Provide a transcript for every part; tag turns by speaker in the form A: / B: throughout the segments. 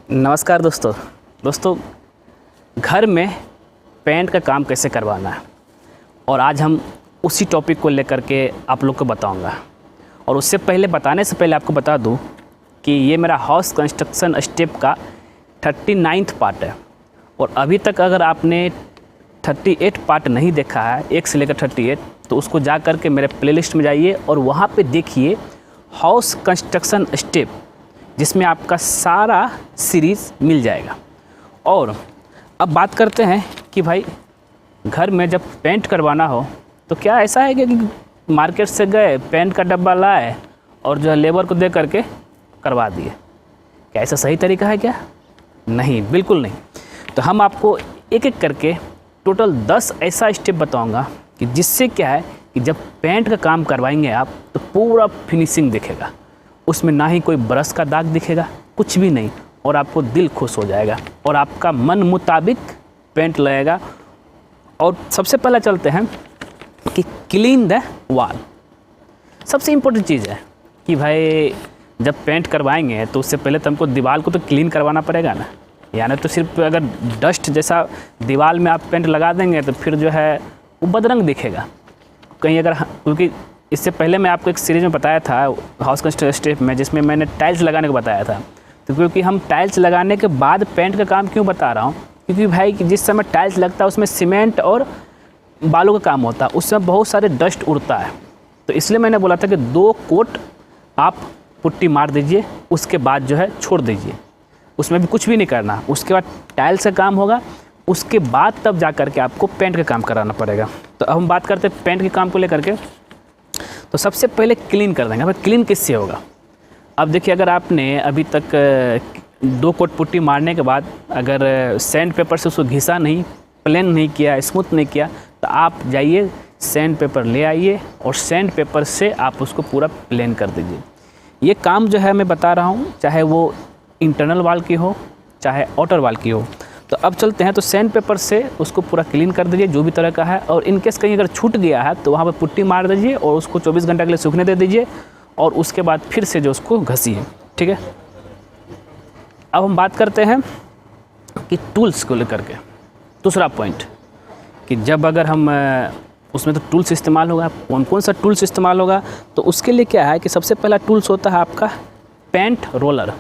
A: नमस्कार दोस्तों घर में पेंट का काम कैसे करवाना है और आज हम उसी टॉपिक को लेकर के आप लोग को बताऊंगा। और उससे पहले बताने से पहले आपको बता दूं कि ये मेरा हाउस कंस्ट्रक्शन स्टेप का 39वां पार्ट है और अभी तक अगर आपने 38 पार्ट नहीं देखा है, 1 से लेकर 38, तो उसको जा कर के मेरे प्लेलिस्ट में जाइए और वहाँ पे देखिए हाउस कंस्ट्रक्शन स्टेप, जिसमें आपका सारा सीरीज़ मिल जाएगा। और अब बात करते हैं कि भाई घर में जब पेंट करवाना हो तो क्या ऐसा है कि मार्केट से गए, पेंट का डब्बा लाए और जो है लेबर को दे करके करवा दिए? क्या ऐसा सही तरीका है क्या? नहीं, बिल्कुल नहीं। तो हम आपको एक एक करके टोटल 10 ऐसा स्टेप बताऊंगा कि जिससे क्या है कि जब पेंट का काम करवाएंगे आप तो पूरा फिनिशिंग दिखेगा, उसमें ना ही कोई ब्रश का दाग दिखेगा, कुछ भी नहीं, और आपको दिल खुश हो जाएगा और आपका मन मुताबिक पेंट लगेगा। और सबसे पहले चलते हैं कि क्लीन द वॉल। सबसे इम्पोर्टेंट चीज़ है कि भाई जब पेंट करवाएंगे तो उससे पहले तो हमको दीवार को तो क्लीन करवाना पड़ेगा ना। यानी तो सिर्फ अगर डस्ट जैसा दीवार में आप पेंट लगा देंगे तो फिर जो है वो बदरंग दिखेगा कहीं अगर, क्योंकि इससे पहले मैं आपको एक सीरीज़ में बताया था हाउस कंस्ट्रक्शन स्टेप में, जिसमें मैंने टाइल्स लगाने को बताया था। तो क्योंकि हम टाइल्स लगाने के बाद पेंट का काम क्यों बता रहा हूँ, क्योंकि भाई कि जिस समय टाइल्स लगता है उसमें सीमेंट और बालू का काम होता है, उसमें बहुत सारे डस्ट उड़ता है। तो इसलिए मैंने बोला था कि 2 कोट आप पुट्टी मार दीजिए, उसके बाद जो है छोड़ दीजिए, उसमें भी कुछ भी नहीं करना। उसके बाद टाइल्स का काम होगा, उसके बाद तब जा कर के आपको पेंट का काम कराना पड़ेगा। तो अब हम बात करते हैं पेंट के काम को लेकर के। तो सबसे पहले क्लीन कर देंगे। अब क्लीन किससे होगा? अब देखिए, अगर आपने अभी तक 2 कोट पुट्टी मारने के बाद अगर सैंड पेपर से उसको घिसा नहीं, प्लेन नहीं किया, स्मूथ नहीं किया, तो आप जाइए सैंड पेपर ले आइए और सैंड पेपर से आप उसको पूरा प्लेन कर दीजिए। ये काम जो है मैं बता रहा हूँ, चाहे वो इंटरनल वाल की हो चाहे आउटर वाल की हो। तो अब चलते हैं, तो सैंड पेपर से उसको पूरा क्लीन कर दीजिए जो भी तरह का है, और इनकेस कहीं अगर छूट गया है तो वहाँ पर पुट्टी मार दीजिए और उसको 24 घंटे के लिए सूखने दे दीजिए और उसके बाद फिर से जो उसको घसीए। ठीक है। अब हम बात करते हैं कि टूल्स को लेकर के। दूसरा पॉइंट कि जब अगर हम उसमें तो टूल्स इस्तेमाल होगा, कौन कौन सा टूल्स इस्तेमाल होगा, तो उसके लिए क्या है कि सबसे पहला टूल्स होता है आपका पेंट रोलर।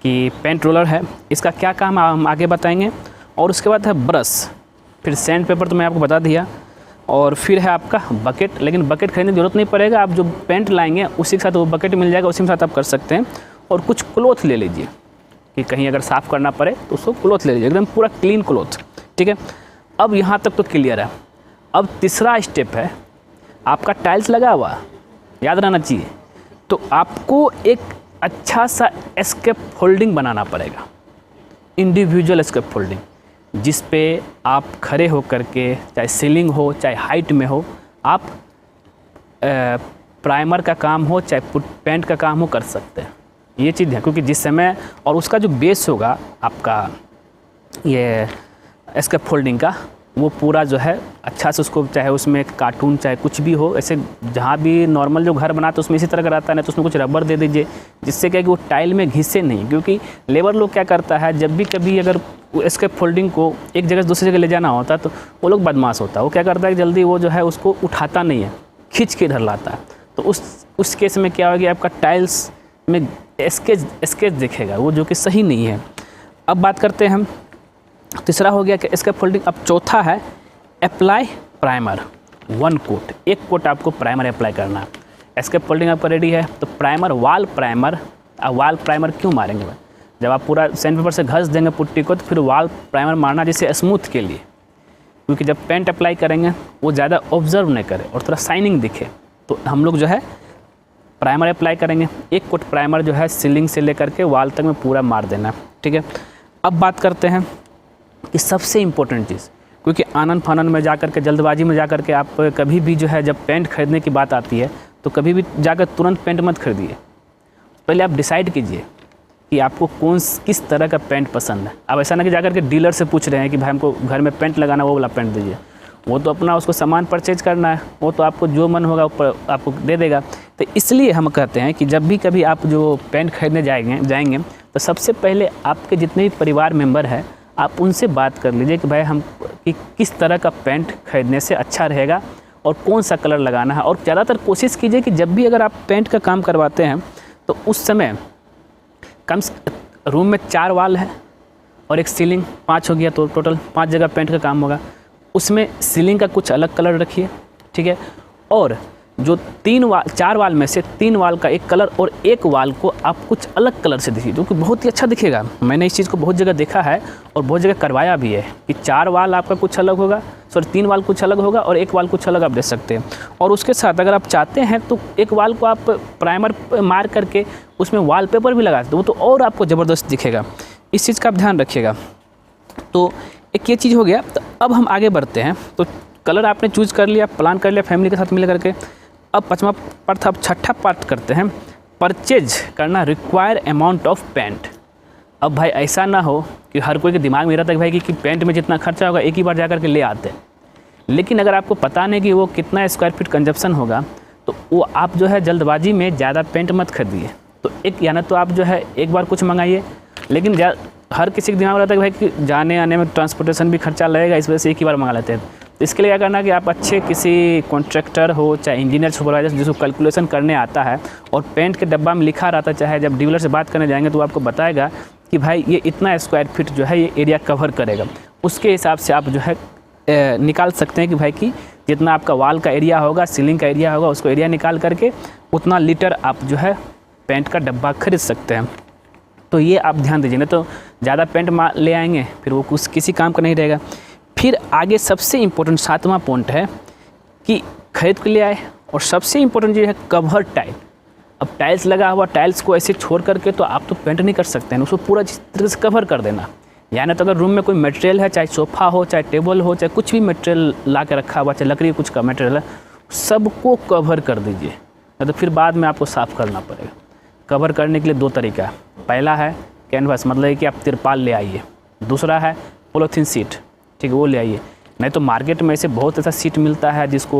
A: कि पेंट रोलर है, इसका क्या काम हम आगे बताएंगे। और उसके बाद है ब्रश, फिर सैंड पेपर तो मैं आपको बता दिया, और फिर है आपका बकेट। लेकिन बकेट खरीदने की ज़रूरत नहीं पड़ेगा, आप जो पेंट लाएंगे उसी के साथ वो बकेट मिल जाएगा, उसी के साथ आप कर सकते हैं। और कुछ क्लॉथ ले लीजिए कि कहीं अगर साफ़ करना पड़े तो उसको क्लॉथ ले लीजिए, एकदम पूरा क्लीन क्लॉथ। ठीक है। अब यहाँ तक तो क्लियर है। अब तीसरा स्टेप है आपका टाइल्स लगा हुआ, याद रहना चाहिए। तो आपको एक अच्छा सा एस्केप फोल्डिंग बनाना पड़ेगा, इंडिविजुअल एस्केप फोल्डिंग, जिस पे आप खड़े हो करके, चाहे सीलिंग हो चाहे हाइट में हो, आप प्राइमर का काम हो चाहे पेंट का काम हो कर सकते हैं। ये चीज़ है, क्योंकि जिस समय और उसका जो बेस होगा आपका ये एस्केप फोल्डिंग का, वो पूरा जो है अच्छा से उसको, चाहे उसमें कार्टून चाहे कुछ भी हो, ऐसे जहाँ भी नॉर्मल जो घर बनाते हैं उसमें इसी तरह का रहता है, तो उसमें कुछ रबर दे दीजिए, जिससे क्या कि वो टाइल में घिसे नहीं। क्योंकि लेबर लोग क्या करता है, जब भी कभी अगर एस्केप फोल्डिंग को एक जगह से दूसरी जगह ले जाना होता है तो वो लोग बदमाश होता है, वो क्या करता है कि जल्दी वो जो है उसको उठाता नहीं है, खींच के इधर लाता है। तो उस केस में क्या होगा, आपका टाइल्स में स्केच दिखेगा, वो जो कि सही नहीं है। अब बात करते हैं हम, तीसरा हो गया कि एस्केप फोल्डिंग। अब चौथा है अप्लाई प्राइमर, 1 कोट, 1 कोट आपको प्राइमर अप्लाई करना है। एस्केप फोल्डिंग आपका रेडी है, तो प्राइमर, वाल प्राइमर। अब वाल प्राइमर क्यों मारेंगे भाई? जब आप पूरा सैंड पेपर से घस देंगे पुट्टी को, तो फिर वाल प्राइमर मारना जैसे स्मूथ के लिए, क्योंकि जब पेंट अप्लाई करेंगे वो ज़्यादा ऑब्जर्व नहीं करे और थोड़ा शाइनिंग दिखे, तो हम लोग जो है प्राइमर अप्लाई करेंगे। 1 कोट प्राइमर जो है सीलिंग से लेकर के वाल तक में पूरा मार देना। ठीक है। अब बात करते हैं कि सबसे इम्पोर्टेंट चीज़, क्योंकि आनन फानन में जाकर के, जल्दबाजी में जाकर के आप कभी भी जो है जब पेंट खरीदने की बात आती है तो कभी भी जाकर तुरंत पेंट मत खरीदिए। पहले आप डिसाइड कीजिए कि आपको किस तरह का पेंट पसंद है। अब ऐसा ना कि जाकर के डीलर से पूछ रहे हैं कि भाई हमको घर में पेंट लगाना, वो वाला पेंट दीजिए। वो तो अपना उसको सामान परचेज करना है, वो तो आपको जो मन होगा वो आपको दे देगा। तो इसलिए हम कहते हैं कि जब भी कभी आप जो पेंट खरीदने जाएंगे तो तो सबसे पहले आपके जितने भी परिवार मेंबर हैं आप उनसे बात कर लीजिए कि भाई हम कि किस तरह का पेंट खरीदने से अच्छा रहेगा और कौन सा कलर लगाना है। और ज़्यादातर कोशिश कीजिए कि जब भी अगर आप पेंट का काम करवाते हैं तो उस समय रूम में 4 वाल है और एक सीलिंग, 5 हो गया, तो टोटल 5 जगह पेंट का काम होगा। उसमें सीलिंग का कुछ अलग कलर रखिए, ठीक है। और जो 4 वाल में से 3 वाल का एक कलर और एक वाल को आप कुछ अलग कलर से दीजिए, जो कि बहुत ही अच्छा दिखेगा। मैंने इस चीज़ को बहुत जगह देखा है और बहुत जगह करवाया भी है कि 4 वाल आपका कुछ अलग होगा, 3 वाल कुछ अलग होगा और एक वाल कुछ अलग आप दे सकते हैं। और उसके साथ अगर आप चाहते हैं तो एक वाल को आप प्राइमर मार करके उसमें वॉलपेपर भी लगा सकते हो, तो और आपको ज़बरदस्त दिखेगा। इस चीज़ का आप ध्यान रखिएगा। तो एक ये चीज़ हो गया। तो अब हम आगे बढ़ते हैं। तो कलर आपने चूज़ कर लिया, प्लान कर लिया फैमिली के साथ मिल करके। अब 5वां पार्ट था, अब 6ठा पार्ट करते हैं, परचेज करना रिक्वायर अमाउंट ऑफ पेंट। अब भाई ऐसा ना हो कि हर कोई के दिमाग में रहता है कि भाई कि पेंट में जितना खर्चा होगा एक ही बार जा कर के ले आते हैं, लेकिन अगर आपको पता नहीं कि वो कितना स्क्वायर फीट कंजप्शन होगा तो वो आप जो है जल्दबाजी में ज़्यादा पेंट मत खरीदिए। तो एक या ना तो आप जो है एक बार कुछ मंगाइए, लेकिन हर किसी के दिमाग में रहता है कि भाई जाने आने में ट्रांसपोर्टेशन भी खर्चा लगेगा, इस वजह से एक ही बार मंगा लेते हैं। तो इसके लिए क्या करना कि आप अच्छे किसी कॉन्ट्रैक्टर हो चाहे इंजीनियर सुपरवाइजर जिसको कैलकुलेशन करने आता है और पेंट के डब्बा में लिखा रहता है, चाहे जब डीलर से बात करने जाएंगे तो आपको बताएगा कि भाई ये इतना स्क्वायर फीट जो है ये एरिया कवर करेगा। उसके हिसाब से आप जो है निकाल सकते हैं कि भाई कि जितना आपका वाल का एरिया होगा, सीलिंग का एरिया होगा, उसको एरिया निकाल करके उतना लीटर आप जो है पेंट का डब्बा खरीद सकते हैं। तो ये आप ध्यान दीजिए, नहीं तो ज़्यादा पेंट ले आएंगे फिर वो किसी काम का नहीं रहेगा। फिर आगे सबसे इम्पोर्टेंट 7वां पॉइंट है कि खरीद के ले आए और सबसे इम्पोर्टेंट चीज़ है कवर टाइल। अब टाइल्स लगा हुआ, टाइल्स को ऐसे छोड़ करके तो आप तो पेंट नहीं कर सकते हैं, उसको पूरा जिस तरह से कवर कर देना। यानी तो अगर रूम में कोई मटेरियल है, चाहे सोफ़ा हो, चाहे टेबल हो, चाहे कुछ भी मटेरियल ला के रखा हुआ, चाहे लकड़ी कुछ का मटेरियल है, सबको कवर कर दीजिए, नहीं तो फिर बाद में आपको साफ़ करना पड़ेगा। कवर करने के लिए 2 तरीका है। पहला है कैनवास, मतलब कि आप तिरपाल ले आइए। दूसरा है पॉलीथीन सीट, ठीक है, वो ले आइए। नहीं तो मार्केट में ऐसे बहुत ऐसा सीट मिलता है जिसको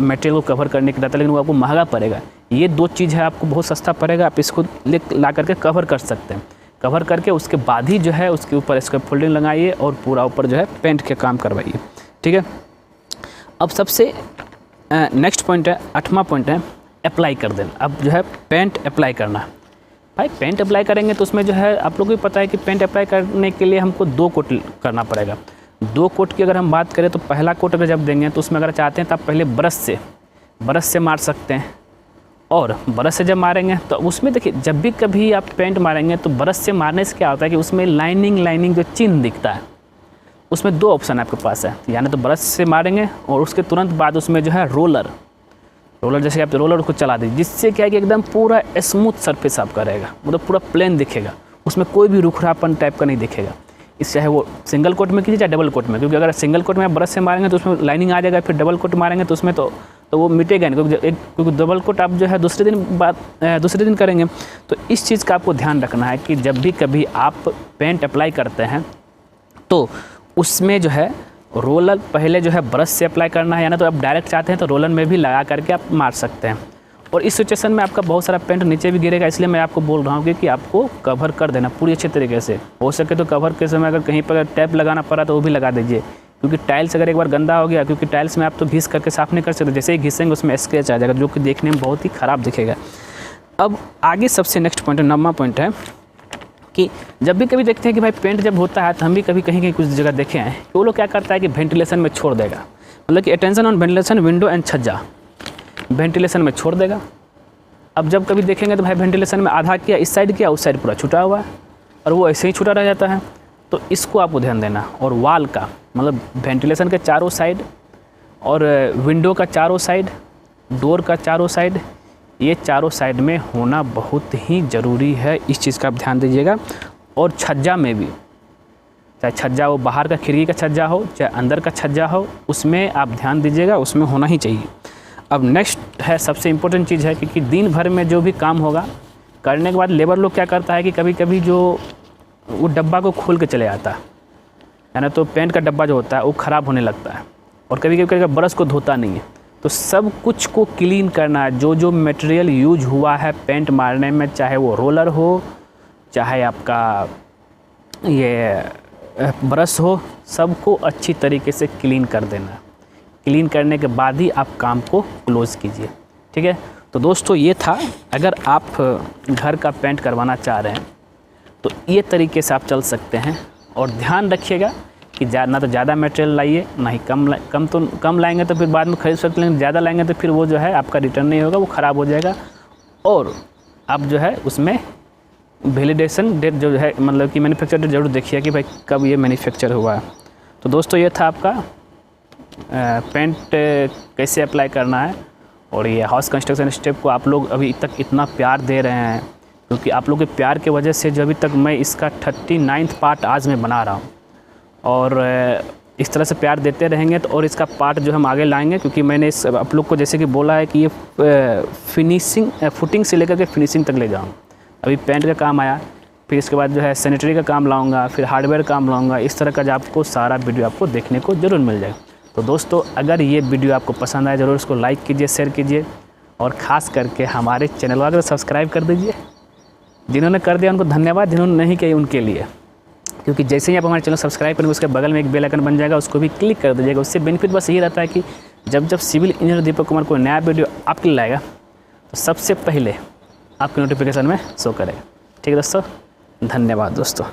A: मटेरियल को कवर करने के रहता है, लेकिन वो आपको महंगा पड़ेगा। ये 2 चीज़ है, आपको बहुत सस्ता पड़ेगा, आप इसको ला करके कवर कर सकते हैं। कवर करके उसके बाद ही जो है उसके ऊपर इसका फोल्डिंग लगाइए और पूरा ऊपर जो है पेंट के काम करवाइए, ठीक है। अब सबसे नेक्स्ट पॉइंट है, 8वां पॉइंट है अप्लाई कर देना। अब जो है पेंट अप्लाई करना। भाई पेंट अप्लाई करेंगे तो उसमें जो है आप लोगों को पता है कि पेंट अप्लाई करने के लिए हमको 2 कोट करना पड़ेगा। 2 कोट की अगर हम बात करें तो पहला कोट अगर जब देंगे तो उसमें अगर चाहते हैं तो आप पहले ब्रश से मार सकते हैं। और ब्रश से जब मारेंगे तो उसमें देखिए, जब भी कभी आप पेंट मारेंगे तो ब्रश से मारने से क्या होता है कि उसमें लाइनिंग जो चिन्ह दिखता है, उसमें 2 ऑप्शन आपके पास है। यानी तो ब्रश से मारेंगे और उसके तुरंत बाद उसमें जो है रोलर जैसे आप रोलर को चला दीजिए, जिससे क्या है कि एकदम पूरा स्मूथ सरफेस आपका रहेगा, मतलब पूरा प्लेन दिखेगा, उसमें कोई भी रुखरापन टाइप का नहीं दिखेगा। इस चाहे वो सिंगल कोट में कीजिए चाहे डबल कोट में, क्योंकि अगर सिंगल कोट में आप ब्रश से मारेंगे तो उसमें लाइनिंग आ जाएगा, फिर डबल कोट मारेंगे तो उसमें तो वो मिटेगा नहीं, क्योंकि डबल कोट आप जो है दूसरे दिन करेंगे। तो इस चीज़ का आपको ध्यान रखना है कि जब भी कभी आप पेंट अप्लाई करते हैं तो उसमें जो है रोलर पहले जो है ब्रश से अप्लाई करना है, या ना तो आप डायरेक्ट चाहते हैं तो रोलर में भी लगा करके आप मार सकते हैं। और इस सिचुएशन में आपका बहुत सारा पेंट नीचे भी गिरेगा, इसलिए मैं आपको बोल रहा हूँ कि आपको कवर कर देना पूरी अच्छे तरीके से। हो सके तो कवर के समय अगर कहीं पर टैप लगाना पड़ा तो वो भी लगा दीजिए, क्योंकि टाइल्स अगर एक बार गंदा हो गया, क्योंकि टाइल्स में आप तो घिस करके साफ़ नहीं कर सकते, जैसे ही घिसेंगे उसमें स्क्रैच आ जाएगा, जो कि देखने में बहुत ही ख़राब दिखेगा। अब आगे सबसे नेक्स्ट पॉइंट है, 9वां पॉइंट है कि जब भी कभी देखते हैं कि भाई पेंट जब होता है तो हम भी कभी कहीं कुछ जगह देखे हैं कि वो लोग क्या करता है कि वेंटिलेशन में छोड़ देगा, मतलब कि attention on ventilation window and छज्जा, वेंटिलेशन में छोड़ देगा। अब जब कभी देखेंगे तो भाई वेंटिलेशन में आधा किया, इस साइड किया, उस साइड पूरा छूटा हुआ है और वो ऐसे ही छूटा रह जाता है। तो इसको आपको ध्यान देना। और वाल का मतलब वेंटिलेशन के चारों साइड और विंडो का चारों साइड, डोर का चारों साइड, ये चारों साइड में होना बहुत ही ज़रूरी है, इस चीज़ का आप ध्यान दीजिएगा। और छज्जा में भी, चाहे छज्जा वो बाहर का खिड़की का छज्जा हो चाहे अंदर का छज्जा हो, उसमें आप ध्यान दीजिएगा, उसमें होना ही चाहिए। अब नेक्स्ट है सबसे इम्पोर्टेंट चीज़ है, क्योंकि दिन भर में जो भी काम होगा करने के बाद लेबर लोग क्या करता है कि कभी कभी जो वो डब्बा को खोल के चले आता है, यानी तो पेंट का डब्बा जो होता है वो ख़राब होने लगता है, और कभी कभी ब्रश को धोता नहीं है। तो सब कुछ को क्लीन करना है, जो मटेरियल यूज हुआ है पेंट मारने में, चाहे वो रोलर हो चाहे आपका ये ब्रश हो, सबको अच्छी तरीके से क्लीन कर देना। क्लीन करने के बाद ही आप काम को क्लोज़ कीजिए, ठीक है। तो दोस्तों ये था, अगर आप घर का पेंट करवाना चाह रहे हैं तो ये तरीके से आप चल सकते हैं। और ध्यान रखिएगा कि ना तो ज़्यादा मटेरियल लाइए, ना ही कम लाएंगे तो फिर बाद में खरीद सकते हैं। ज़्यादा लाएंगे तो फिर वो जो है आपका रिटर्न नहीं होगा, वो ख़राब हो जाएगा। और आप जो है उसमें वैलिडेशन डेट जो है, मतलब कि मैन्युफैक्चर डेट ज़रूर देखिए कि भाई कब ये मैन्युफैक्चर हुआ है। तो दोस्तों ये था आपका पेंट कैसे अप्लाई करना है। और ये हाउस कंस्ट्रक्शन स्टेप को आप लोग अभी तक इतना प्यार दे रहे हैं, क्योंकि आप लोग के प्यार की वजह से जो अभी तक मैं इसका 39वां पार्ट आज मैं बना रहा हूँ। और इस तरह से प्यार देते रहेंगे तो और इसका पार्ट जो हम आगे लाएंगे, क्योंकि मैंने इस आप लोग को जैसे कि बोला है कि ये फिनिशिंग फुटिंग से लेकर के फिनिशिंग तक ले जाऊँ। अभी पेंट का काम आया, फिर इसके बाद जो है सैनिटरी का काम लाऊंगा, फिर हार्डवेयर काम लाऊंगा। इस तरह का जो आपको सारा वीडियो आपको देखने को ज़रूर मिल जाएगा। तो दोस्तों अगर ये वीडियो आपको पसंद आए ज़रूर इसको लाइक कीजिए, शेयर कीजिए, और ख़ास करके हमारे चैनल को सब्सक्राइब कर दीजिए। जिन्होंने कर दिया उनको धन्यवाद, जिन्होंने नहीं किया उनके लिए, क्योंकि जैसे ही आप हमारे चैनल सब्सक्राइब करेंगे उसके बगल में एक बेल आइकन बन जाएगा, उसको भी क्लिक कर दीजिएगा। उससे बेनिफिट बस यही रहता है कि जब सिविल इंजीनियर दीपक कुमार कोई नया वीडियो आपके लिए लाएगा तो सबसे पहले आपके नोटिफिकेशन में शो करेगा। ठीक है दोस्तों, धन्यवाद दोस्तों।